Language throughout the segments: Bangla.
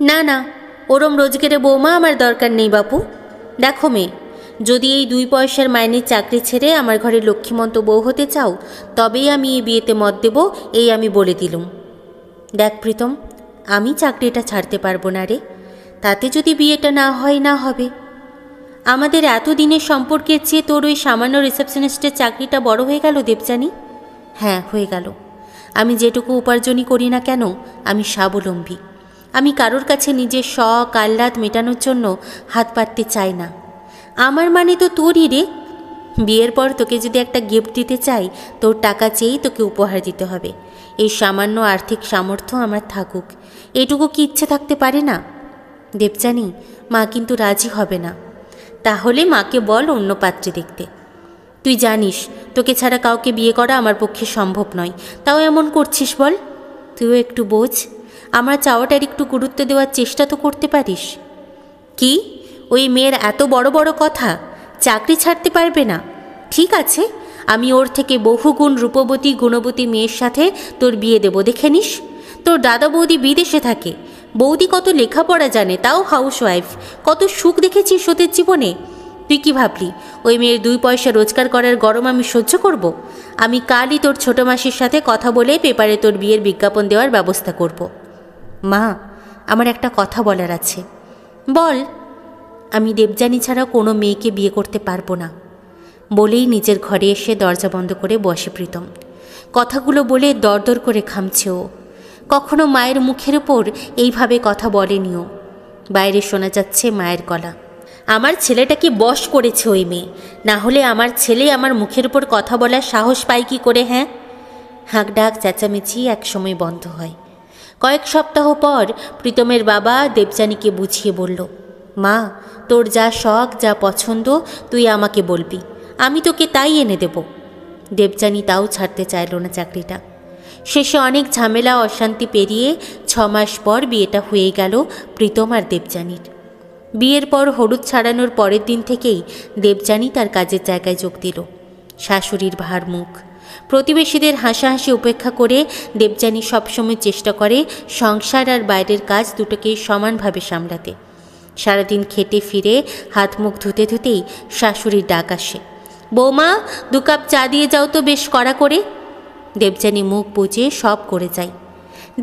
না না, ওরম রোজগারে বৌমা আমার দরকার নেই বাপু। দেখো মেয়ে, যদি এই 2 পয়সার মাইনের চাকরি ছেড়ে আমার ঘরে লক্ষ্মীমন্ত বউ হতে চাও, তবেই আমি এই বিয়েতে মত দেব, এই আমি বলে দিলুম। দেখ প্রীতম, আমি চাকরিটা ছাড়তে পারবো না রে। তাতে যদি বিয়েটা না হয়, না হবে। আমাদের এতদিনের সম্পর্কের চেয়ে তোর ওই সামান্য রিসেপশনিস্টের চাকরিটা বড় হয়ে গেল দেবযানী। হ্যাঁ, হয়ে গেল। আমি যেটুকু উপার্জনই করি না কেন, আমি স্বাবলম্বী। আমি কারোর কাছে নিজের শখ আহ্লাদ মেটানোর জন্য হাত পাততে চাই না। আমার মানে তো তোরই রে। বিয়ের পর তোকে যদি একটা গিফট দিতে চাই, তোর টাকা চেয়েই তোকে উপহার দিতে হবে। এই সামান্য আর্থিক সামর্থ্য আমার থাকুক, এটুকু কি ইচ্ছে থাকতে পারে না? দেবযানী, মা কিন্তু রাজি হবে না। তাহলে মাকে বল অন্য পাত্রে দেখতে। তুই জানিস তোকে ছাড়া কাউকে বিয়ে করা আমার পক্ষে সম্ভব নয়, তাও এমন করছিস বল। তুইও একটু বোঝ, আমার চাওয়াটার একটু গুরুত্ব দেওয়ার চেষ্টা তো করতে পারিস। কি, ওই মেয়ের এত বড় বড় কথা? চাকরি ছাড়তে পারবে না? ঠিক আছে, আমি ওর থেকে বহুগুণ রূপবতী গুণবতী মেয়ের সাথে তোর বিয়ে দেব, দেখে নিস। তোর দাদা বৌদি বিদেশে থাকে, বৌদি কত লেখাপড়া জানে, তাও হাউসওয়াইফ। কত সুখ দেখেছিস ওদের জীবনে। তুই কি ভাবলি ওই মেয়ের 2 পয়সা রোজগার করার গরম আমি সহ্য করব? আমি কালই তোর ছোট মাসির সাথে কথা বলে পেপারে তোর বিয়ের বিজ্ঞাপন দেওয়ার ব্যবস্থা করব। মা, আমার একটা কথা বলার আছে। বল। আমি দেবযানী ছাড়া কোনো মেয়েকে বিয়ে করতে পারবো না, বলেই নিজের ঘরে এসে দরজা বন্ধ করে বসে প্রীতম। কথাগুলো বলে দরদর করে ঘামছে ও। কখনো মায়ের মুখের ওপর এইভাবে কথা বলেনিও। বাইরে শোনা যাচ্ছে মায়ের গলা। আমার ছেলেটাকে বশ করেছে ওই মেয়ে, না হলে আমার ছেলে আমার মুখের ওপর কথা বলার সাহস পায় কি করে? হ্যাঁ। হাঁক ডাক চেঁচামেচি একসময় বন্ধ হয়। কয়েক সপ্তাহ পর প্রীতমের বাবা দেবযানীকে বুঝিয়ে বলল, মা, তোর যা শখ যা পছন্দ তুই আমাকে বলবি, আমি তোকে তাই এনে দেব। দেবযানী তাও ছাড়তে চাইল না চাকরিটা। শেষে অনেক ঝামেলা অশান্তি পেরিয়ে 6 মাস পর বিয়েটা হয়ে গেল প্রীতম আর দেবযানীর। বিয়ের পর হলুদ ছাড়ানোর পরের দিন থেকেই দেবযানী তার কাজের জায়গায় যোগ দিল। শাশুড়ির ভার মুখ, প্রতিবেশীদের হাসাহাসি উপেক্ষা করে দেবযানী সবসময় চেষ্টা করে সংসার আর বাইরের কাজ দুটোকেই সমানভাবে সামলাতে। সারাদিন খেটে ফিরে হাত মুখ ধুতে ধুতেই শাশুড়ির ডাক আসে, বৌমা 2 কাপ চা দিয়ে যাও তো বেশ কড়া করে। দেবযানী মুখ বুজে সব করে যায়।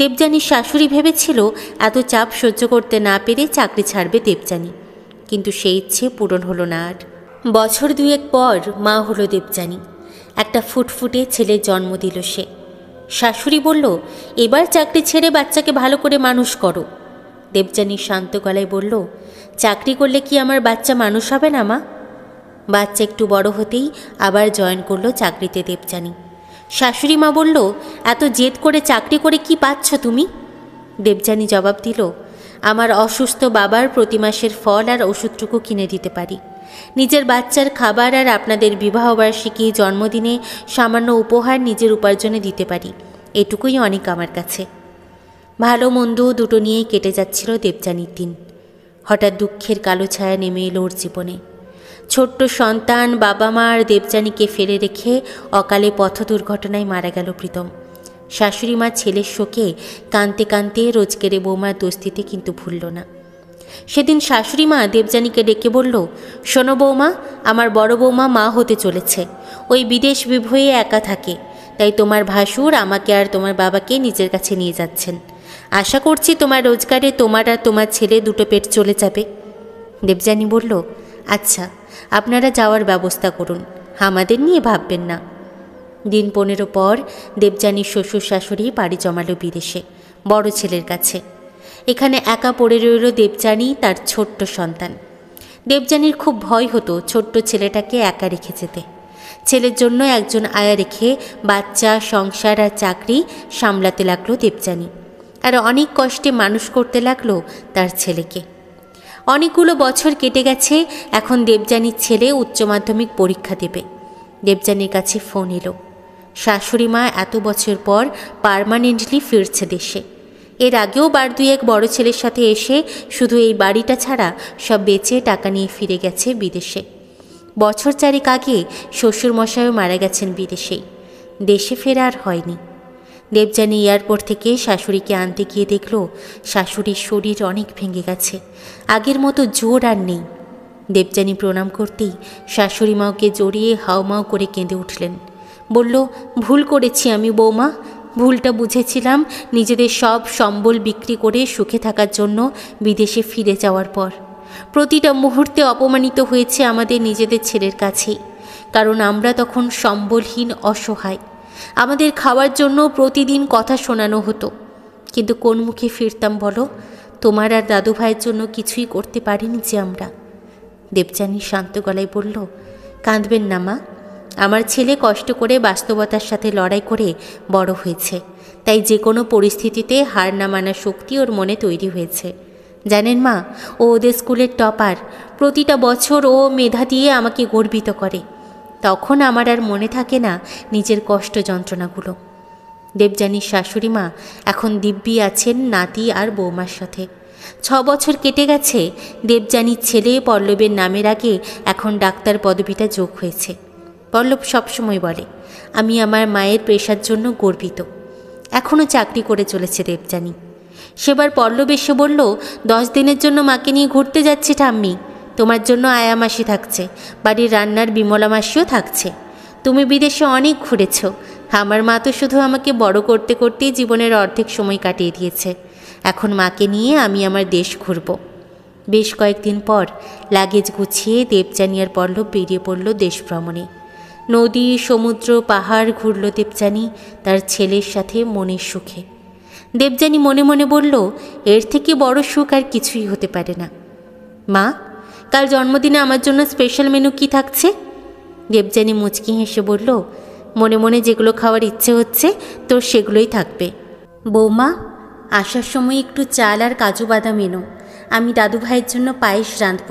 দেবযানীর শাশুড়ি ভেবেছিল এত চাপ সহ্য করতে না পেরে চাকরি ছাড়বে দেবযানী, কিন্তু সেই ইচ্ছে পূরণ হলো না আর। বছর 2 পর মা হলো দেবযানী। একটা ফুটফুটে ছেলের জন্ম দিল সে। শাশুড়ি বলল, এবার চাকরি ছেড়ে বাচ্চাকে ভালো করে মানুষ করো। দেবযানী শান্ত গলায় বলল, চাকরি করলে কি আমার বাচ্চা মানুষ হবে না মা? বাচ্চা একটু বড় হতেই আবার জয়েন করলো চাকরিতে দেবযানী। শাশুড়ি মা বলল, এত জেদ করে চাকরি করে কি পাচ্ছ তুমি? দেবযানী জবাব দিল, আমার অসুস্থ বাবার প্রতি মাসের ফল আর ওষুধটুকু কিনে দিতে পারি। নিজের বাচ্চার খাবার আর আপনাদের বিবাহবার্ষিকী জন্মদিনে সামান্য উপহার নিজের উপার্জনে দিতে পারি, এটুকুই অনেক আমার কাছে। ভালো মন্দ দুটো নিয়েই কেটে যাচ্ছিল দেবযানীর দিন। হঠাৎ দুঃখের কালো ছায়া নেমে এলো ওর জীবনে। ছোট্ট সন্তান, বাবা মা আর দেবযানীকে ফেলে রেখে অকালে পথ দুর্ঘটনায় মারা গেল প্রীতম। শাশুড়ি মা ছেলের শোকে কাঁদতে কাঁদতে রোজকেরে বৌমার দোস্তিতে কিন্তু ভুলল না। সেদিন শাশুড়ি মা দেবযানীকে ডেকে বলল, শোনো বৌমা, আমার বড় বৌমা মা হতে চলেছে। ওই বিদেশ বিভয়ে একা থাকে, তাই তোমার ভাসুর আমাকে আর তোমার বাবাকে নিজের কাছে নিয়ে যাচ্ছেন। আশা করছি তোমার রোজগারে তোমার আর তোমার ছেলে দুটো পেট চলে যাবে। দেবযানী বলল, আচ্ছা, আপনারা যাওয়ার ব্যবস্থা করুন, আমাদের নিয়ে ভাববেন না। দিন 15 পর দেবযানীর শ্বশুর শাশুড়ি বাড়ি জমালো বিদেশে, বড় ছেলের কাছে। এখানে একা পড়ে রইল দেবযানী, তার ছোট্ট সন্তান। দেবযানীর খুব ভয় হতো ছোট্ট ছেলেটাকে একা রেখে যেতে। ছেলের জন্য একজন আয়া রেখে বাচ্চা, সংসার আর চাকরি সামলাতে লাগলো দেবযানী, আর অনেক কষ্টে মানুষ করতে লাগলো তার ছেলেকে। অনেকগুলো বছর কেটে গেছে। এখন দেবযানীর ছেলে উচ্চ মাধ্যমিক পরীক্ষা দেবে। দেবযানীর কাছে ফোন এলো। শাশুড়ি মা এত বছর পর পার্মানেন্টলি ফিরছে দেশে। এর আগেও 2 বড় ছেলের সাথে এসে শুধু এই বাড়িটা ছাড়া সব বেচে টাকা নিয়ে ফিরে গেছে বিদেশে। বছর 4 আগে শ্বশুরমশাইও মারা গেছেন বিদেশেই। দেশে ফেরা আর হয়নি। দেবযানী এয়ারপোর্ট থেকে শাশুড়িকে আনতে গিয়ে দেখল শাশুড়ির শরীর অনেক ভেঙে গেছে, আগের মতো জোর আর নেই। দেবযানী প্রণাম করতেই শাশুড়ি মাওকে জড়িয়ে হাউমাউ করে কেঁদে উঠলেন। বলল, ভুল করেছি আমি বৌমা, ভুলটা বুঝেছিলাম নিজেদের সব সম্বল বিক্রি করে সুখে থাকার জন্য বিদেশে ফিরে যাওয়ার পর। প্রতিটা মুহূর্তে অপমানিত হয়েছে আমাদের নিজেদের ছেলের কাছেই, কারণ আমরা তখন সম্বলহীন, অসহায়। আমাদের খাওয়ার জন্য প্রতিদিন কথা শোনানো হতো, কিন্তু কোন মুখে ফিরতাম বলো? তোমার আর দাদু ভাইয়ের জন্য কিছুই করতে পারিনি যে আমরা। দেবযানী শান্ত গলায় বলল, কাঁদবেন না মা, আমার ছেলে কষ্ট করে বাস্তবতার সাথে লড়াই করে বড় হয়েছে, তাই যে কোনো পরিস্থিতিতে হার না মানার শক্তি ওর মনে তৈরি হয়েছে। জানেন মা, ও ওদের স্কুলের টপার, প্রতিটা বছর ও মেধা দিয়ে আমাকে গর্বিত করে। তখন আমার আর মনে থাকে না নিজের কষ্ট যন্ত্রণাগুলো। দেবযানীর শাশুড়ি মা এখন দিব্যি আছেন নাতি আর বৌমার সাথে। 6 বছর কেটে গেছে, দেবযানীর ছেলে পল্লবের নামের আগে এখন ডাক্তার পদবিটা যোগ হয়েছে। পল্লব সবসময় বলে, আমি আমার মায়ের পেশার জন্য গর্বিত। এখনও চাকরি করে চলেছে দেবযানী। সেবার পল্লব এসে বলল, 10 দিনের জন্য মাকে নিয়ে ঘুরতে যাচ্ছি ঠাম্মি, তোমার জন্য আয়া মাসি থাকছে, বাড়ির রান্নার বিমলা মাসিও থাকছে। তুমি বিদেশে অনেক ঘুরেছ, আমার মা তো শুধু আমাকে বড় করতে করতেই জীবনের অর্ধেক সময় কাটিয়ে দিয়েছে। এখন মাকে নিয়ে আমি আমার দেশ ঘুরব। বেশ কয়েকদিন পর লাগেজ গুছিয়ে দেবযানী আর পল্লব বেরিয়ে পড়ল দেশ ভ্রমণে। নদী, সমুদ্র, পাহাড় ঘুরল দেবযানী তার ছেলের সাথে মনের সুখে। দেবযানী মনে মনে বলল, এর থেকে বড় সুখ আর কিছুই হতে পারে না। মা, কাল জন্মদিনে আমার জন্য স্পেশাল মেনু কি থাকছে? দেবযানী মুচকি হেসে বলল, মনে মনে যেগুলো খাওয়ার ইচ্ছে হচ্ছে তোর সেগুলোই থাকবে। বৌমা, আসার সময় একটু চাল আর কাজু বাদাম এনো, আমি দাদু ভাইয়ের জন্য পায়েস রাঁধব।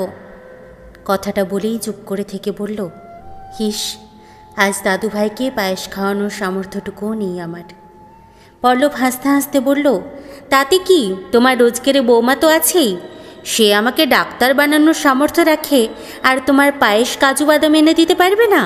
কথাটা বলেই চুপ করে থেকে বলল, হিস, আজ দাদু ভাইকে পায়েস খাওয়ানোর সামর্থ্যটুকুও নেই আমার। পল্লব হাসতে হাসতে বলল, তাতে কি, তোমার রোজকের বৌমা তো আছেই, সে আমাকে ডাক্তার বানানোর সামর্থ্য রাখে আর তোমার পায়েস কাজু বাদাম এনে দিতে পারবে না?